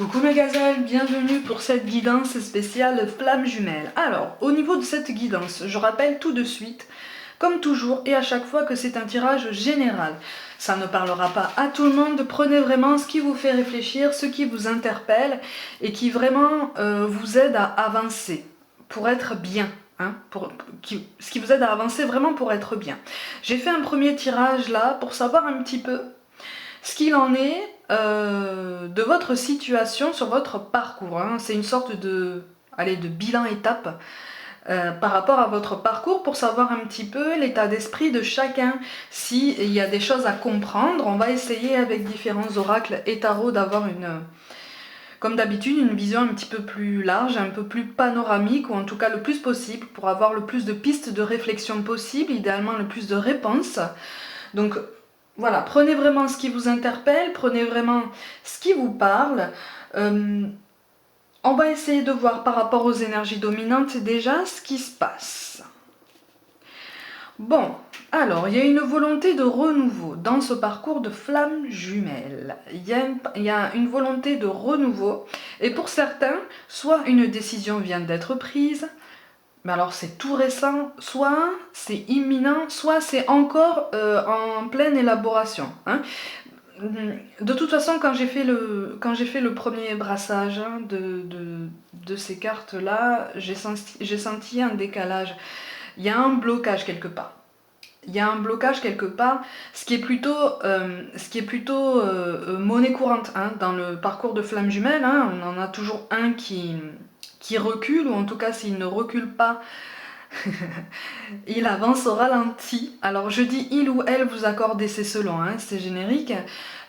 Coucou mes gazelles, bienvenue pour cette guidance spéciale flamme jumelle. Alors, au niveau de cette guidance, je rappelle tout de suite, comme toujours et à chaque fois, que c'est un tirage général. Ça ne parlera pas à tout le monde, prenez vraiment ce qui vous fait réfléchir, ce qui vous interpelle et qui vraiment vous aide à avancer pour être bien. Ce qui vous aide à avancer vraiment pour être bien. J'ai fait un premier tirage là pour savoir un petit peu ce qu'il en est de votre situation sur votre parcours. Hein. C'est une sorte de bilan étape par rapport à votre parcours pour savoir un petit peu l'état d'esprit de chacun. S'il y a des choses à comprendre, on va essayer avec différents oracles et tarots d'avoir comme d'habitude, une vision un petit peu plus large, un peu plus panoramique, ou en tout cas le plus possible, pour avoir le plus de pistes de réflexion possible, idéalement le plus de réponses. Donc voilà, prenez vraiment ce qui vous interpelle, prenez vraiment ce qui vous parle. On va essayer de voir par rapport aux énergies dominantes déjà ce qui se passe. Bon, alors il y a une volonté de renouveau dans ce parcours de flamme jumelle. Il y a une volonté de renouveau et pour certains, soit une décision vient d'être prise, mais alors c'est tout récent, soit c'est imminent, soit c'est encore en pleine élaboration. Hein. De toute façon, quand j'ai fait le premier brassage de ces cartes-là, j'ai senti un décalage. Il y a un blocage quelque part. Il y a un blocage quelque part, ce qui est plutôt monnaie courante hein, dans le parcours de flamme jumelle. Hein, on en a toujours un qui recule, ou en tout cas s'il ne recule pas, il avance au ralenti. Alors je dis il ou elle, vous accordez, c'est selon, hein, c'est générique.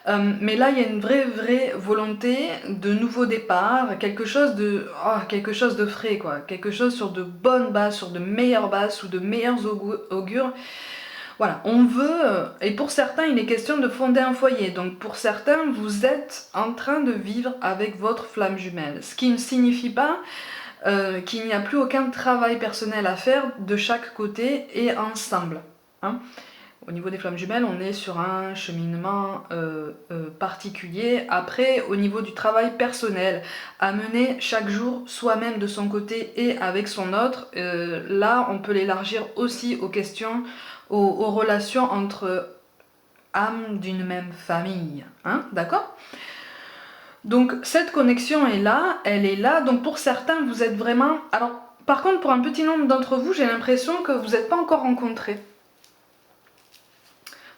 Mais là il y a une vraie volonté de nouveau départ, quelque chose de frais quoi, quelque chose sur de bonnes bases, sur de meilleures bases ou de meilleurs augures. Voilà, on veut, et pour certains il est question de fonder un foyer, donc pour certains vous êtes en train de vivre avec votre flamme jumelle, ce qui ne signifie pas qu'il n'y a plus aucun travail personnel à faire de chaque côté et ensemble. Hein. Au niveau des flammes jumelles, on est sur un cheminement particulier. Après, au niveau du travail personnel, à mener chaque jour soi-même de son côté et avec son autre, là, on peut l'élargir aussi aux questions, aux relations entre âmes d'une même famille. Hein, d'accord ? Donc cette connexion est là, elle est là. Donc pour certains, vous êtes vraiment... Alors, par contre, pour un petit nombre d'entre vous, j'ai l'impression que vous n'êtes pas encore rencontrés.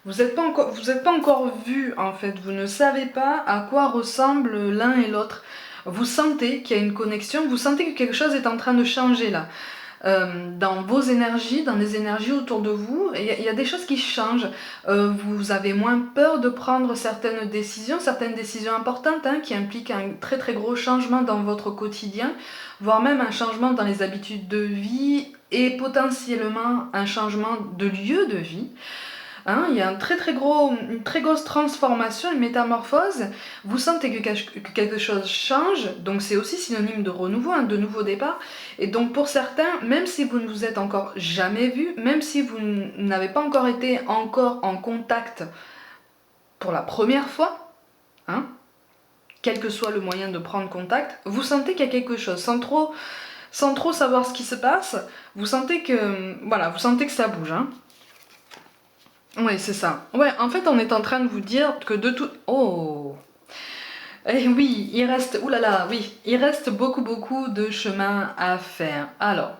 Vous n'êtes pas encore vus, en fait. Vous ne savez pas à quoi ressemblent l'un et l'autre. Vous sentez qu'il y a une connexion, vous sentez que quelque chose est en train de changer là. Dans vos énergies, dans les énergies autour de vous, il y a des choses qui changent. Vous avez moins peur de prendre certaines décisions importantes hein, qui impliquent un très gros changement dans votre quotidien, voire même un changement dans les habitudes de vie et potentiellement un changement de lieu de vie. Hein, il y a une très grosse transformation, une métamorphose. Vous sentez que quelque chose change, donc c'est aussi synonyme de renouveau, hein, de nouveau départ. Et donc pour certains, même si vous ne vous êtes encore jamais vu, même si vous n'avez pas encore été en contact pour la première fois, hein, quel que soit le moyen de prendre contact, vous sentez qu'il y a quelque chose, sans trop savoir ce qui se passe, vous sentez que ça bouge. Hein. Ouais, c'est ça. Ouais, en fait, on est en train de vous dire que de tout... Oh. Eh oui, il reste... Ouh là là, oui. Il reste beaucoup de chemin à faire. Alors,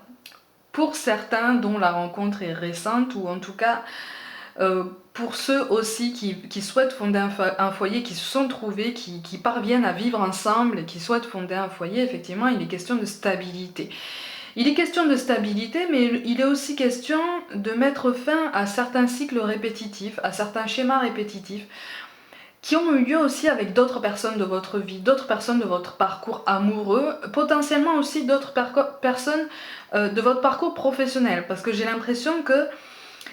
pour certains dont la rencontre est récente, ou en tout cas, pour ceux aussi qui souhaitent fonder un foyer, qui se sont trouvés, qui parviennent à vivre ensemble et qui souhaitent fonder un foyer, effectivement, il est question de stabilité. Il est question de stabilité, mais il est aussi question de mettre fin à certains cycles répétitifs, à certains schémas répétitifs, qui ont eu lieu aussi avec d'autres personnes de votre vie, d'autres personnes de votre parcours amoureux, potentiellement aussi d'autres personnes de votre parcours professionnel, parce que j'ai l'impression que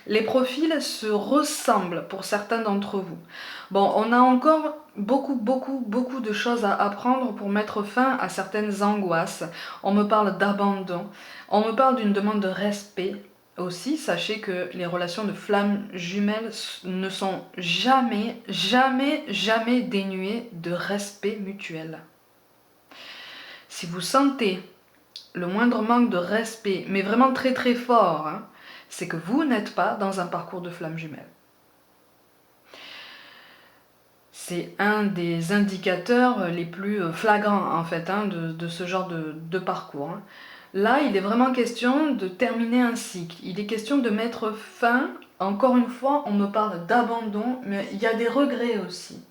les profils se ressemblent pour certains d'entre vous. Bon, on a encore beaucoup de choses à apprendre pour mettre fin à certaines angoisses. On me parle d'abandon, on me parle d'une demande de respect aussi. Sachez que les relations de flammes jumelles ne sont jamais dénuées de respect mutuel. si vous sentez le moindre manque de respect, mais vraiment très très fort, hein, c'est que vous n'êtes pas dans un parcours de flamme jumelle. C'est un des indicateurs les plus flagrants en fait hein, de ce genre de parcours. Hein. Là, il est vraiment question de terminer un cycle. Il est question de mettre fin. Encore une fois, on me parle d'abandon, mais il y a des regrets aussi.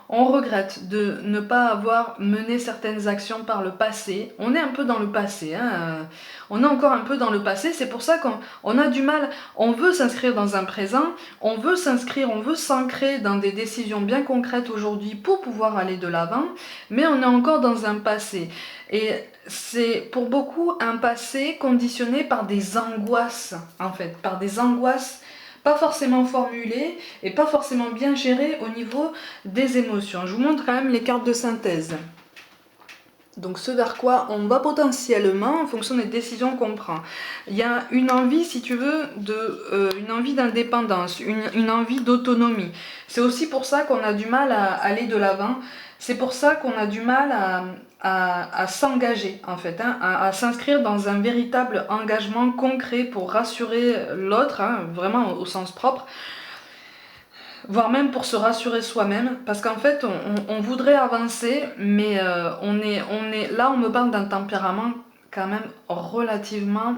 On regrette de ne pas avoir mené certaines actions par le passé. On est un peu dans le passé, hein. On est encore un peu dans le passé, c'est pour ça qu'on a du mal, on veut s'inscrire dans un présent, on veut s'inscrire, on veut s'ancrer dans des décisions bien concrètes aujourd'hui pour pouvoir aller de l'avant, mais on est encore dans un passé. Et c'est pour beaucoup un passé conditionné par des angoisses, en fait, par des angoisses pas forcément formulées et pas forcément bien gérées au niveau des émotions. Je vous montre quand même les cartes de synthèse. Donc ce vers quoi on va potentiellement en fonction des décisions qu'on prend. Il y a une envie, si tu veux, une envie d'indépendance, une envie d'autonomie. C'est aussi pour ça qu'on a du mal à aller de l'avant. C'est pour ça qu'on a du mal à s'engager en fait, hein, à s'inscrire dans un véritable engagement concret pour rassurer l'autre, hein, vraiment au sens propre. Voire même pour se rassurer soi-même, parce qu'en fait on voudrait avancer, mais là on me parle d'un tempérament quand même relativement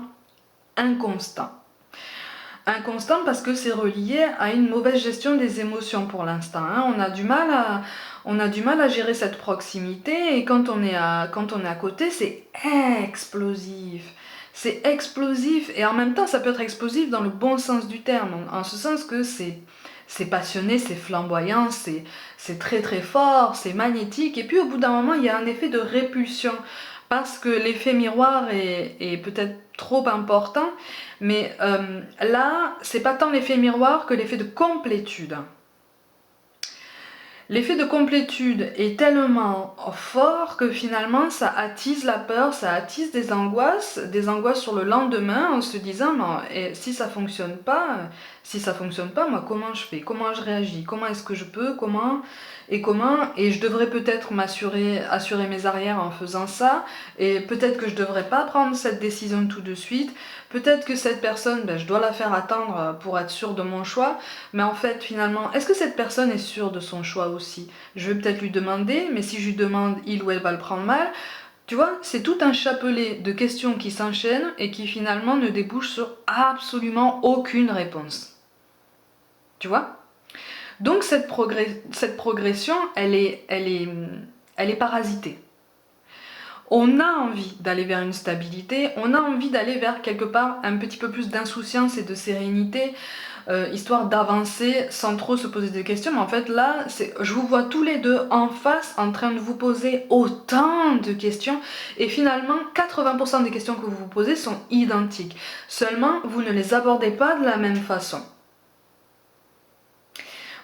inconstant. Inconstant parce que c'est relié à une mauvaise gestion des émotions pour l'instant. Hein. On a du mal à gérer cette proximité et quand on est à côté, c'est explosif. C'est explosif et en même temps ça peut être explosif dans le bon sens du terme, en ce sens que c'est passionné, c'est flamboyant, c'est très très fort, c'est magnétique. Et puis au bout d'un moment, il y a un effet de répulsion. Parce que l'effet miroir est peut-être trop important. Mais là, c'est pas tant l'effet miroir que l'effet de complétude. L'effet de complétude est tellement fort que finalement ça attise la peur, ça attise des angoisses sur le lendemain en se disant si ça fonctionne pas, moi comment je fais, comment je réagis, comment est-ce que je peux, et je devrais peut-être assurer mes arrières en faisant ça, et peut-être que je devrais pas prendre cette décision tout de suite, peut-être que cette personne, je dois la faire attendre pour être sûre de mon choix, mais en fait finalement, est-ce que cette personne est sûre de son choix aussi? Je vais peut-être lui demander, mais si je lui demande, il ou elle va le prendre mal. Tu vois, c'est tout un chapelet de questions qui s'enchaînent et qui finalement ne débouchent sur absolument aucune réponse. Tu vois? Donc cette progression, elle est parasitée. On a envie d'aller vers une stabilité, on a envie d'aller vers quelque part un petit peu plus d'insouciance et de sérénité, histoire d'avancer sans trop se poser de questions. Mais en fait là, je vous vois tous les deux en face en train de vous poser autant de questions et finalement 80% des questions que vous vous posez sont identiques. Seulement, vous ne les abordez pas de la même façon.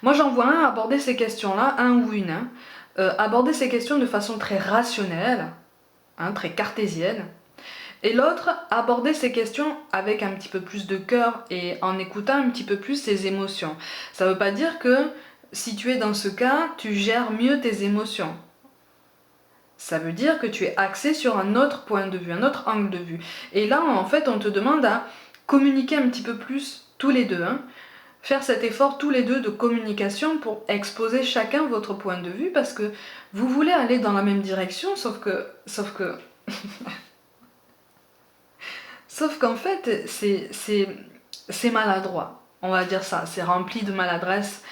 Moi j'en vois un aborder ces questions-là, un ou une, hein, aborder ces questions de façon très rationnelle, hein, très cartésienne, et l'autre aborder ces questions avec un petit peu plus de cœur et en écoutant un petit peu plus ses émotions. Ça ne veut pas dire que si tu es dans ce cas, tu gères mieux tes émotions. Ça veut dire que tu es axé sur un autre point de vue, un autre angle de vue. Et là, en fait, on te demande à communiquer un petit peu plus tous les deux, hein, faire cet effort tous les deux de communication pour exposer chacun votre point de vue parce que vous voulez aller dans la même direction, sauf qu'en fait, c'est maladroit. On va dire ça, c'est rempli de maladresse.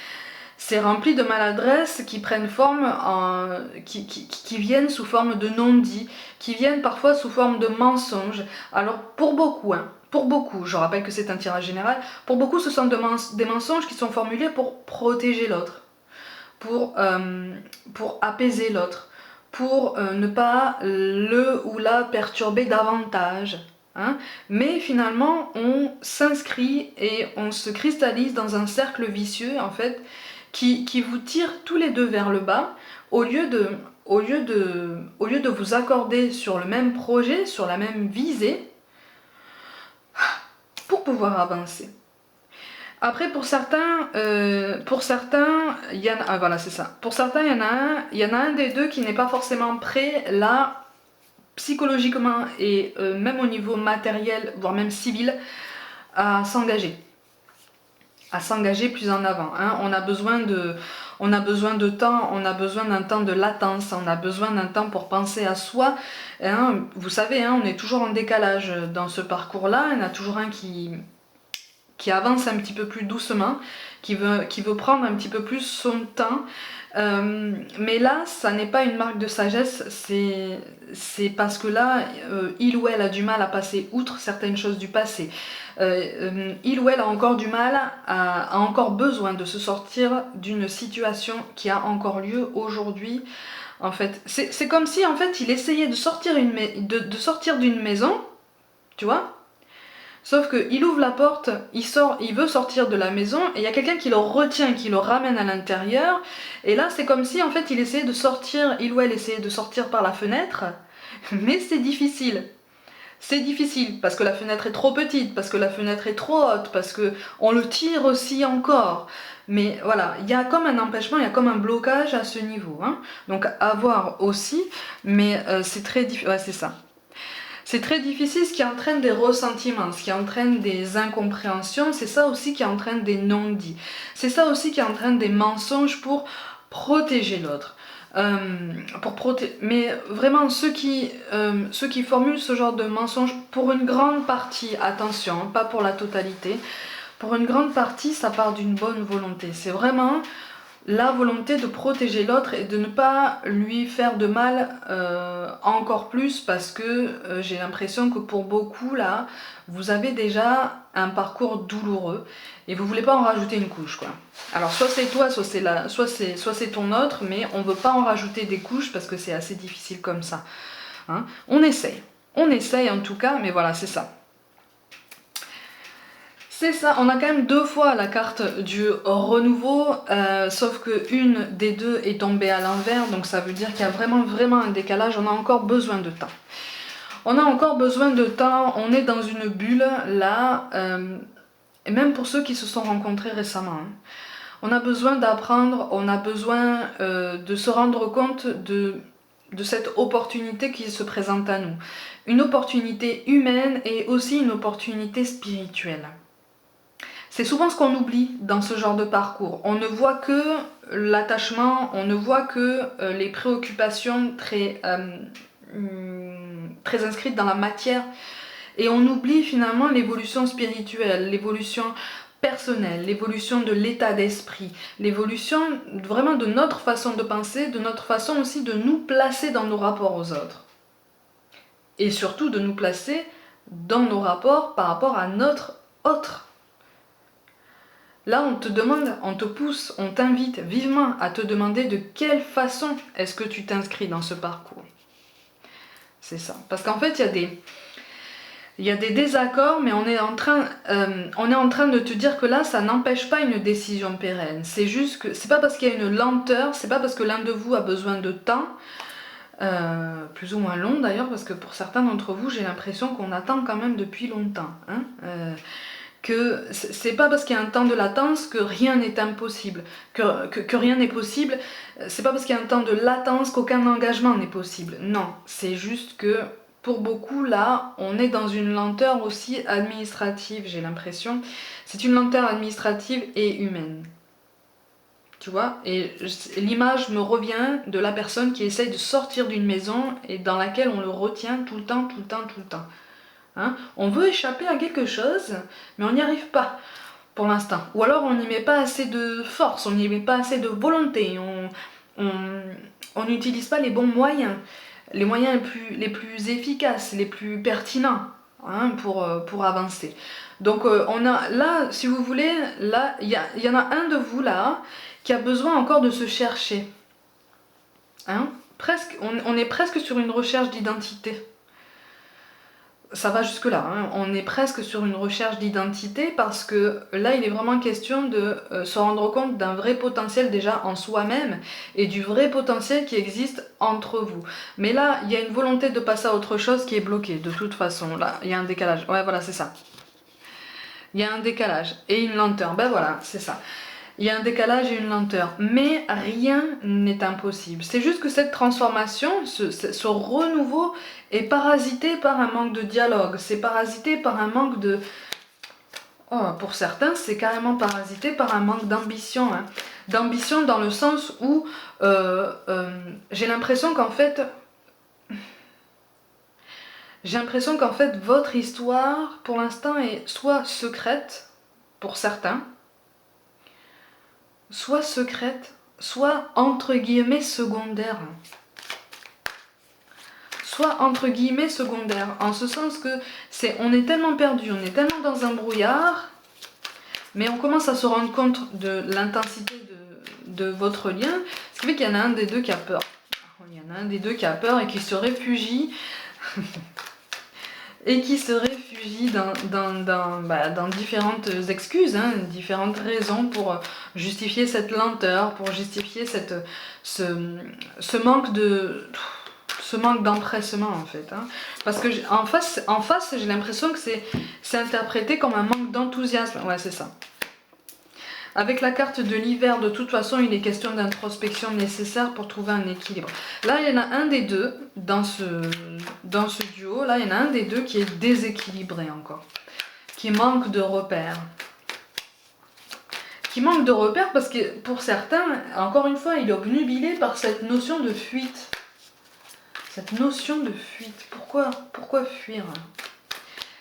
C'est rempli de maladresses qui prennent forme, qui viennent sous forme de non-dits, qui viennent parfois sous forme de mensonges. Alors pour beaucoup, je rappelle que c'est un tirage général, pour beaucoup ce sont des mensonges qui sont formulés pour protéger l'autre, pour apaiser l'autre, pour ne pas le ou la perturber davantage. Hein, mais finalement on s'inscrit et on se cristallise dans un cercle vicieux en fait qui vous tire tous les deux vers le bas au lieu de vous accorder sur le même projet, sur la même visée pour pouvoir avancer. Après pour certains, il y en a, voilà c'est ça. Pour certains il y en a un des deux qui n'est pas forcément prêt là psychologiquement et même au niveau matériel, voire même civil, à s'engager plus en avant. Hein. On a besoin de temps, on a besoin d'un temps de latence, on a besoin d'un temps pour penser à soi. Hein. Vous savez, hein, on est toujours en décalage dans ce parcours-là, il y en a toujours un qui avance un petit peu plus doucement, qui veut prendre un petit peu plus son temps. Mais là, ça n'est pas une marque de sagesse, c'est parce que là, il ou elle a du mal à passer outre certaines choses du passé. Il ou elle a encore du mal, a encore besoin de se sortir d'une situation qui a encore lieu aujourd'hui. En fait, c'est comme si en fait il essayait de sortir d'une maison, tu vois. Sauf qu'il ouvre la porte, il veut sortir de la maison et il y a quelqu'un qui le retient, qui le ramène à l'intérieur. Et là, c'est comme si en fait il essayait de sortir, il ou elle essayait de sortir par la fenêtre, mais c'est difficile. C'est difficile parce que la fenêtre est trop petite, parce que la fenêtre est trop haute, parce que on le tire aussi encore. Mais voilà, il y a comme un empêchement, il y a comme un blocage à ce niveau. Hein. Donc à voir aussi, mais c'est très difficile. Ouais, c'est ça. C'est très difficile, ce qui entraîne des ressentiments, ce qui entraîne des incompréhensions, c'est ça aussi qui entraîne des non-dits. C'est ça aussi qui entraîne des mensonges pour protéger l'autre. Mais vraiment, ceux qui formulent ce genre de mensonges, pour une grande partie, attention, hein, pas pour la totalité, pour une grande partie, ça part d'une bonne volonté. C'est vraiment la volonté de protéger l'autre et de ne pas lui faire de mal encore plus parce que j'ai l'impression que pour beaucoup là, vous avez déjà un parcours douloureux et vous voulez pas en rajouter une couche quoi. Alors soit c'est toi, soit c'est ton autre, mais on veut pas en rajouter des couches parce que c'est assez difficile comme ça. Hein. On essaye en tout cas, mais voilà c'est ça. C'est ça, on a quand même 2 fois la carte du renouveau, sauf que une des deux est tombée à l'envers, donc ça veut dire qu'il y a vraiment un décalage, on a encore besoin de temps. On a encore besoin de temps, on est dans une bulle là, et même pour ceux qui se sont rencontrés récemment. Hein. On a besoin d'apprendre, on a besoin de se rendre compte de cette opportunité qui se présente à nous. Une opportunité humaine et aussi une opportunité spirituelle. C'est souvent ce qu'on oublie dans ce genre de parcours. On ne voit que l'attachement, on ne voit que les préoccupations très inscrites dans la matière. Et on oublie finalement l'évolution spirituelle, l'évolution personnelle, l'évolution de l'état d'esprit, l'évolution vraiment de notre façon de penser, de notre façon aussi de nous placer dans nos rapports aux autres. Et surtout de nous placer dans nos rapports par rapport à notre autre. Là, on te demande, on te pousse, on t'invite vivement à te demander de quelle façon est-ce que tu t'inscris dans ce parcours. C'est ça. Parce qu'en fait, il y a des désaccords, mais on est en train de te dire que là, ça n'empêche pas une décision pérenne. C'est juste que c'est pas parce qu'il y a une lenteur, c'est pas parce que l'un de vous a besoin de temps, plus ou moins long d'ailleurs, parce que pour certains d'entre vous, j'ai l'impression qu'on attend quand même depuis longtemps. Hein, que c'est pas parce qu'il y a un temps de latence que rien n'est impossible, que rien n'est possible, c'est pas parce qu'il y a un temps de latence qu'aucun engagement n'est possible. Non, c'est juste que pour beaucoup là, on est dans une lenteur aussi administrative, j'ai l'impression. C'est une lenteur administrative et humaine. Tu vois, et l'image me revient de la personne qui essaye de sortir d'une maison et dans laquelle on le retient tout le temps. Hein, on veut échapper à quelque chose, mais on n'y arrive pas pour l'instant. Ou alors on n'y met pas assez de force, on n'y met pas assez de volonté, on n'utilise pas les bons moyens, les moyens les plus efficaces, les plus pertinents hein, pour avancer. Donc on a là, si vous voulez, là il y en a un de vous là qui a besoin encore de se chercher. Hein, on est presque sur une recherche d'identité. Ça va jusque là, hein. On est presque sur une recherche d'identité parce que là il est vraiment question de se rendre compte d'un vrai potentiel déjà en soi-même et du vrai potentiel qui existe entre vous. Mais là il y a une volonté de passer à autre chose qui est bloquée de toute façon, là il y a un décalage, ouais voilà c'est ça. Il y a un décalage et une lenteur, ben voilà c'est ça. Il y a un décalage et une lenteur, mais rien n'est impossible. C'est juste que cette transformation, ce renouveau est parasité par un manque de dialogue, c'est parasité par un manque de... Oh, pour certains, c'est carrément parasité par un manque d'ambition. Hein. D'ambition dans le sens où j'ai l'impression qu'en fait... J'ai l'impression qu'en fait, votre histoire, pour l'instant, est soit secrète, pour certains, soit secrète, soit entre guillemets secondaire. Soit entre guillemets secondaire, en ce sens que on est tellement perdu, on est tellement dans un brouillard, mais on commence à se rendre compte de l'intensité de votre lien, ce qui fait qu'il y en a un des deux qui a peur. Il y en a un des deux qui a peur et qui se réfugie et qui se réfugie dans différentes excuses, hein, différentes raisons pour justifier cette lenteur, pour justifier ce manque d'empressement en fait. Hein. Parce que en face j'ai l'impression que c'est interprété comme un manque d'enthousiasme. Ouais, c'est ça. Avec la carte de l'hiver, de toute façon, il est question d'introspection nécessaire pour trouver un équilibre. Là, il y en a un des deux, dans ce duo, là, il y en a un des deux qui est déséquilibré encore. Qui manque de repères. Qui manque de repères parce que, pour certains, encore une fois, il est obnubilé par cette notion de fuite. Cette notion de fuite. Pourquoi fuir ?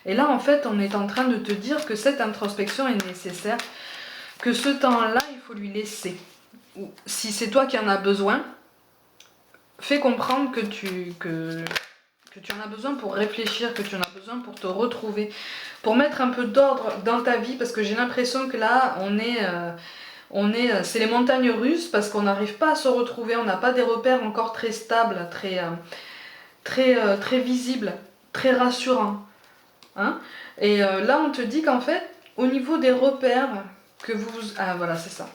Et là, en fait, on est en train de te dire que cette introspection est nécessaire, que ce temps-là, il faut lui laisser. Si c'est toi qui en as besoin, fais comprendre que tu en as besoin pour réfléchir, que tu en as besoin pour te retrouver, pour mettre un peu d'ordre dans ta vie, parce que j'ai l'impression que là, c'est les montagnes russes, parce qu'on n'arrive pas à se retrouver, on n'a pas des repères encore très stables, très visibles, très rassurants. Hein, et là, on te dit qu'en fait, au niveau des repères que ah voilà, c'est ça.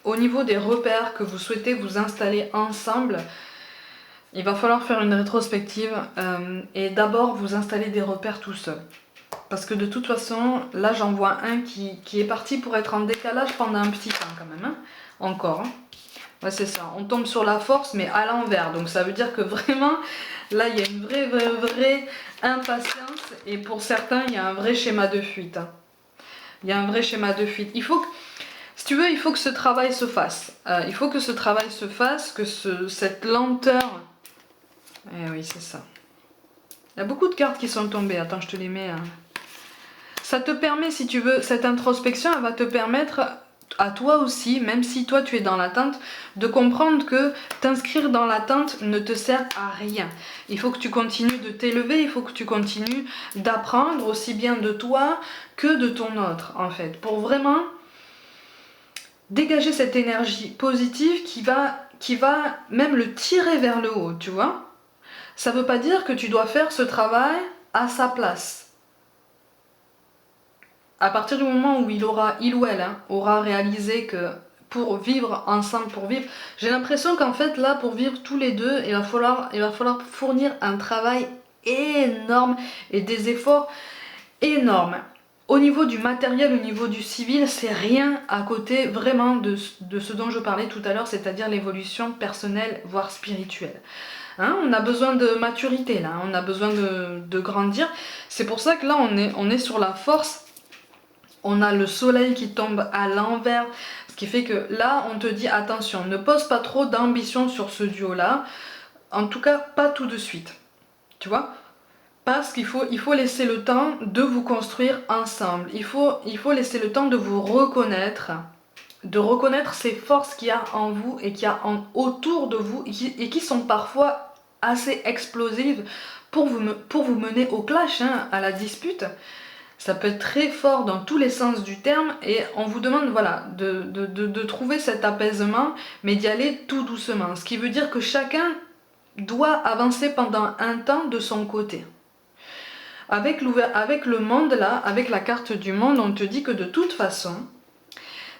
Au niveau des repères que vous souhaitez vous installer ensemble, il va falloir faire une rétrospective et d'abord vous installer des repères tout seul. Parce que de toute façon, là j'en vois un qui est parti pour être en décalage pendant un petit temps quand même. Hein. Encore. Hein. Ouais, c'est ça. On tombe sur la force mais à l'envers. Donc ça veut dire que vraiment, là il y a une vraie impatience. Et pour certains, il y a un vrai schéma de fuite. Hein. Il y a un vrai schéma de fuite. Si tu veux, il faut que ce travail se fasse. Il faut que ce travail se fasse, que cette lenteur... Eh oui, c'est ça. Il y a beaucoup de cartes qui sont tombées. Attends, je te les mets. Hein. Ça te permet, si tu veux, cette introspection, elle va te permettre à toi aussi, même si toi tu es dans l'attente, de comprendre que t'inscrire dans l'attente ne te sert à rien. Il faut que tu continues de t'élever, il faut que tu continues d'apprendre aussi bien de toi que de ton autre, en fait. Pour vraiment dégager cette énergie positive qui va même le tirer vers le haut, tu vois. Ça ne veut pas dire que tu dois faire ce travail à sa place. À partir du moment où il ou elle aura réalisé que pour vivre ensemble, j'ai l'impression qu'en fait là, pour vivre tous les deux, il va falloir fournir un travail énorme et des efforts énormes. Au niveau du matériel, au niveau du civil, c'est rien à côté vraiment de ce dont je parlais tout à l'heure, c'est-à-dire l'évolution personnelle, voire spirituelle. Hein, on a besoin de maturité là, on a besoin de grandir. C'est pour ça que là, on est sur la force. On a le soleil qui tombe à l'envers, ce qui fait que là, on te dit attention, ne pose pas trop d'ambition sur ce duo-là. En tout cas, pas tout de suite. Tu vois ? Parce qu'il faut laisser le temps de vous construire ensemble. Il faut laisser le temps de vous reconnaître, de reconnaître ces forces qu'il y a en vous et qu'il y a autour de vous et qui sont parfois assez explosives pour vous mener au clash, hein, à la dispute. Ça peut être très fort dans tous les sens du terme et on vous demande voilà, de trouver cet apaisement mais d'y aller tout doucement. Ce qui veut dire que chacun doit avancer pendant un temps de son côté. Avec le monde là, avec la carte du monde, on te dit que de toute façon,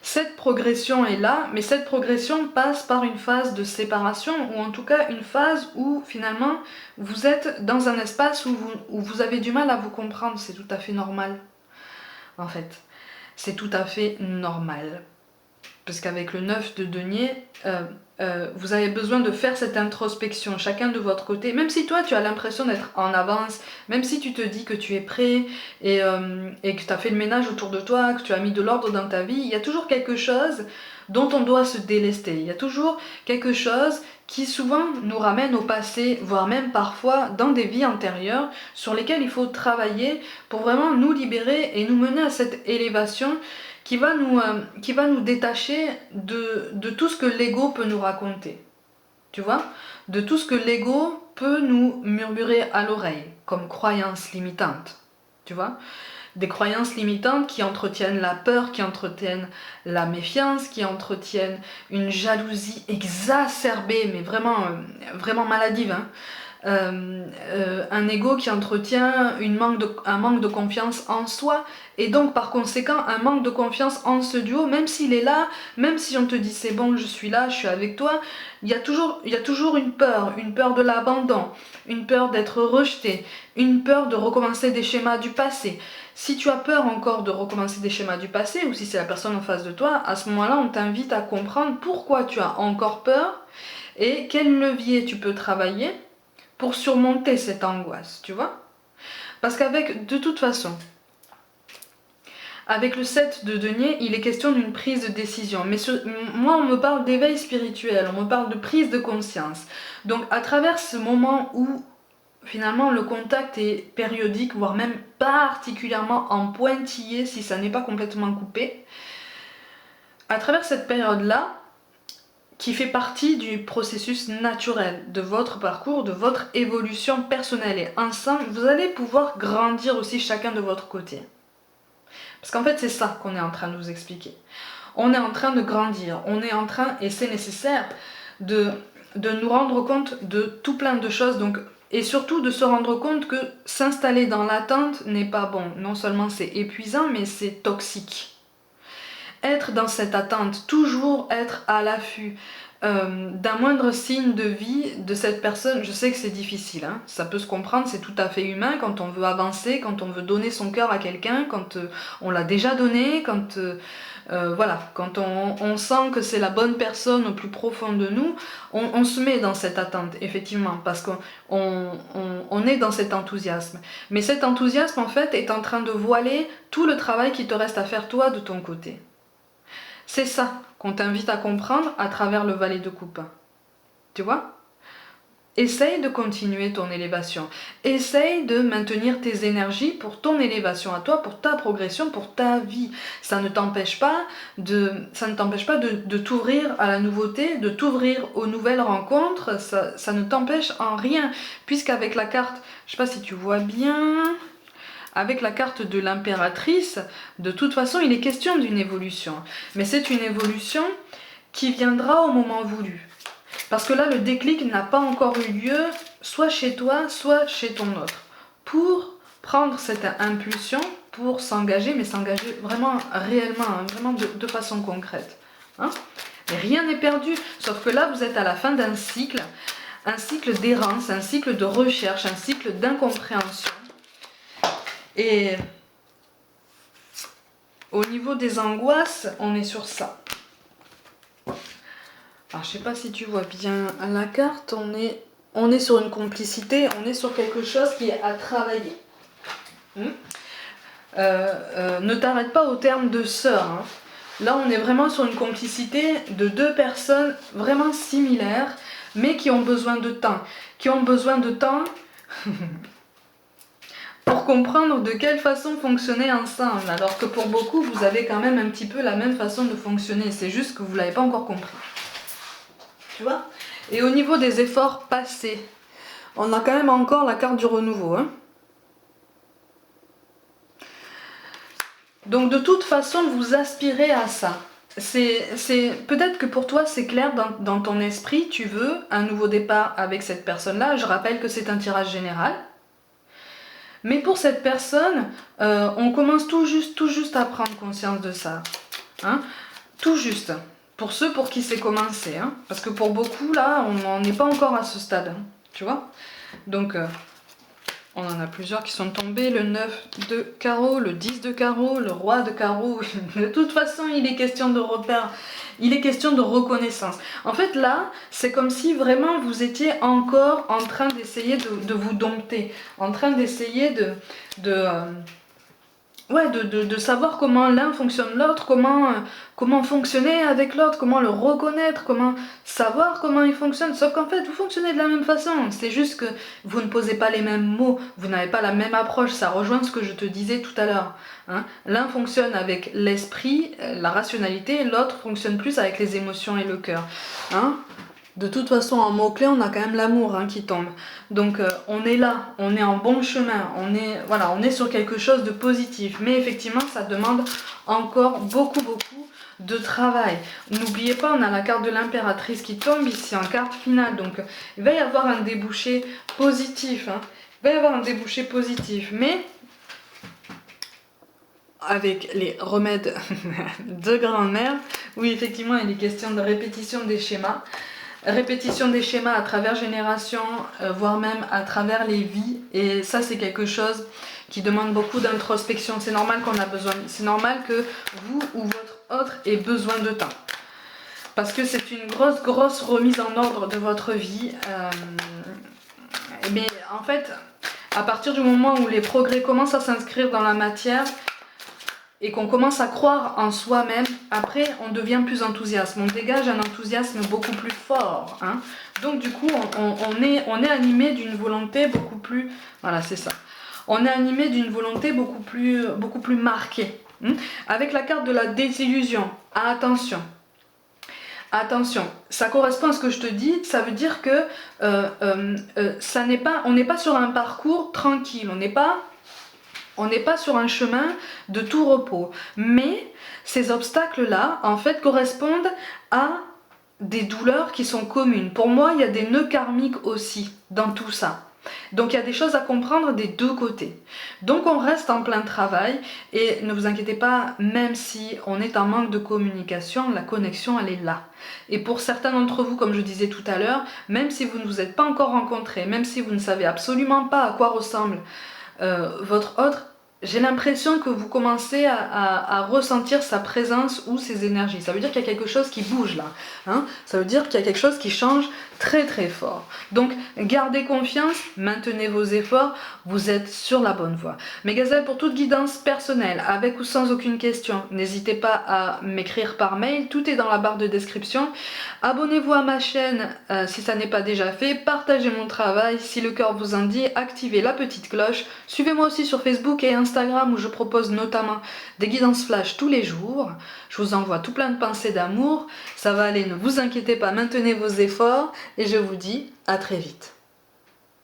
cette progression est là, mais cette progression passe par une phase de séparation, ou en tout cas une phase où finalement vous êtes dans un espace où vous avez du mal à vous comprendre, c'est tout à fait normal en fait. c'est tout à fait normal. Parce qu'avec le 9 de denier, vous avez besoin de faire cette introspection, chacun de votre côté. Même si toi, tu as l'impression d'être en avance, même si tu te dis que tu es prêt et que tu as fait le ménage autour de toi, que tu as mis de l'ordre dans ta vie, il y a toujours quelque chose dont on doit se délester. Il y a toujours quelque chose qui souvent nous ramène au passé, voire même parfois dans des vies antérieures, sur lesquelles il faut travailler pour vraiment nous libérer et nous mener à cette élévation qui va nous détacher de tout ce que l'ego peut nous raconter. Tu vois? De tout ce que l'ego peut nous murmurer à l'oreille, comme croyances limitantes. Tu vois? Des croyances limitantes qui entretiennent la peur, qui entretiennent la méfiance, qui entretiennent une jalousie exacerbée, mais vraiment, vraiment maladive, hein. Un ego qui entretient un manque de confiance en soi et donc par conséquent un manque de confiance en ce duo, même s'il est là, même si on te dit c'est bon, je suis là, je suis avec toi, il y a toujours une peur de l'abandon, une peur d'être rejeté, une peur de recommencer des schémas du passé. Si tu as peur encore de recommencer des schémas du passé ou si c'est la personne en face de toi, à ce moment-là on t'invite à comprendre pourquoi tu as encore peur et quel levier tu peux travailler pour surmonter cette angoisse, tu vois? Parce qu'avec, de toute façon, avec le 7 de denier, il est question d'une prise de décision. Mais moi, on me parle d'éveil spirituel, on me parle de prise de conscience. Donc, à travers ce moment où, finalement, le contact est périodique, voire même particulièrement en pointillé, si ça n'est pas complètement coupé, à travers cette période-là, qui fait partie du processus naturel de votre parcours, de votre évolution personnelle. Et ensemble, vous allez pouvoir grandir aussi chacun de votre côté. Parce qu'en fait, c'est ça qu'on est en train de vous expliquer. On est en train de grandir, on est en train, et c'est nécessaire, de nous rendre compte de tout plein de choses, donc, et surtout de se rendre compte que s'installer dans l'attente n'est pas bon. Non seulement c'est épuisant, mais c'est toxique. Être dans cette attente, toujours être à l'affût d'un moindre signe de vie de cette personne, je sais que c'est difficile, hein, ça peut se comprendre, c'est tout à fait humain quand on veut avancer, quand on veut donner son cœur à quelqu'un, quand on l'a déjà donné, quand, voilà, quand on sent que c'est la bonne personne au plus profond de nous, on se met dans cette attente, effectivement, parce qu'on est dans cet enthousiasme. Mais cet enthousiasme, en fait, est en train de voiler tout le travail qui te reste à faire toi de ton côté. C'est ça qu'on t'invite à comprendre à travers le valet de coupe. Tu vois? Essaye de continuer ton élévation. Essaye de maintenir tes énergies pour ton élévation à toi, pour ta progression, pour ta vie. Ça ne t'empêche pas de t'ouvrir à la nouveauté, de t'ouvrir aux nouvelles rencontres. Ça ne t'empêche en rien. Puisqu'avec la carte, je ne sais pas si tu vois bien... Avec la carte de l'impératrice, de toute façon, il est question d'une évolution. Mais c'est une évolution qui viendra au moment voulu. Parce que là, le déclic n'a pas encore eu lieu, soit chez toi, soit chez ton autre. Pour prendre cette impulsion, pour s'engager, mais s'engager vraiment réellement, hein, vraiment de façon concrète. Hein? Et rien n'est perdu, sauf que là, vous êtes à la fin d'un cycle d'errance, un cycle de recherche, un cycle d'incompréhension. Et au niveau des angoisses, on est sur ça. Alors, je sais pas si tu vois bien à la carte, on est sur une complicité, on est sur quelque chose qui est à travailler. Ne t'arrête pas au terme de sœur. Hein. Là, on est vraiment sur une complicité de deux personnes vraiment similaires, mais qui ont besoin de temps. Qui ont besoin de temps... pour comprendre de quelle façon fonctionner ensemble, alors que pour beaucoup, vous avez quand même un petit peu la même façon de fonctionner, c'est juste que vous ne l'avez pas encore compris. Tu vois? Et au niveau des efforts passés, on a quand même encore la carte du renouveau. Hein. Donc de toute façon, vous aspirez à ça. Peut-être que pour toi, c'est clair dans ton esprit, tu veux un nouveau départ avec cette personne-là. Je rappelle que c'est un tirage général. Mais pour cette personne, on commence tout juste à prendre conscience de ça. Hein, tout juste. Pour ceux pour qui c'est commencé. Hein, parce que pour beaucoup, là, on n'est pas encore à ce stade. Hein, tu vois? Donc, On en a plusieurs qui sont tombés, le 9 de carreau, le 10 de carreau, le roi de carreau. De toute façon, il est question de repère, il est question de reconnaissance. En fait, là, c'est comme si vraiment vous étiez encore en train d'essayer de vous dompter, en train d'essayer de savoir comment l'un fonctionne l'autre, comment fonctionner avec l'autre, comment le reconnaître, comment savoir comment il fonctionne. Sauf qu'en fait, vous fonctionnez de la même façon. C'est juste que vous ne posez pas les mêmes mots, vous n'avez pas la même approche. Ça rejoint ce que je te disais tout à l'heure. Hein. L'un fonctionne avec l'esprit, la rationalité, l'autre fonctionne plus avec les émotions et le cœur. Hein. De toute façon, en mots-clés, on a quand même l'amour qui tombe. Donc on est là, on est en bon chemin, on est sur quelque chose de positif. Mais effectivement, ça demande encore beaucoup de travail. N'oubliez pas, on a la carte de l'impératrice qui tombe ici en carte finale. Donc il va y avoir un débouché positif. Hein. Il va y avoir un débouché positif. Mais avec les remèdes de grand-mère, oui, effectivement, il est question de répétition des schémas. Répétition des schémas à travers générations, voire même à travers les vies. Et ça, c'est quelque chose qui demande beaucoup d'introspection. C'est normal qu'on a besoin, c'est normal que vous ou votre autre ait besoin de temps. Parce que c'est une grosse remise en ordre de votre vie. Mais en fait, à partir du moment où les progrès commencent à s'inscrire dans la matière, et qu'on commence à croire en soi-même, après on devient plus enthousiaste. On dégage un enthousiasme beaucoup plus fort. Hein. Donc du coup, on est animé d'une volonté beaucoup plus... Voilà, c'est ça. On est animé d'une volonté beaucoup plus marquée. Hein. Avec la carte de la désillusion, attention. Attention, ça correspond à ce que je te dis, ça veut dire que on n'est pas sur un parcours tranquille, on n'est pas sur un chemin de tout repos. Mais ces obstacles-là, en fait, correspondent à des douleurs qui sont communes. Pour moi, il y a des nœuds karmiques aussi dans tout ça. Donc il y a des choses à comprendre des deux côtés. Donc on reste en plein travail et ne vous inquiétez pas, même si on est en manque de communication, la connexion elle est là. Et pour certains d'entre vous, comme je disais tout à l'heure, même si vous ne vous êtes pas encore rencontrés, même si vous ne savez absolument pas à quoi ressemble votre autre, j'ai l'impression que vous commencez à ressentir sa présence ou ses énergies. Ça veut dire qu'il y a quelque chose qui bouge là. Hein. Ça veut dire qu'il y a quelque chose qui change très fort. Donc gardez confiance, maintenez vos efforts, vous êtes sur la bonne voie. Mes gazelles, pour toute guidance personnelle, avec ou sans aucune question, n'hésitez pas à m'écrire par mail, tout est dans la barre de description. Abonnez-vous à ma chaîne si ça n'est pas déjà fait, partagez mon travail, si le cœur vous en dit, activez la petite cloche, suivez-moi aussi sur Facebook et Instagram où je propose notamment des guidances flash tous les jours. Je vous envoie tout plein de pensées d'amour, ça va aller, ne vous inquiétez pas, maintenez vos efforts et je vous dis à très vite.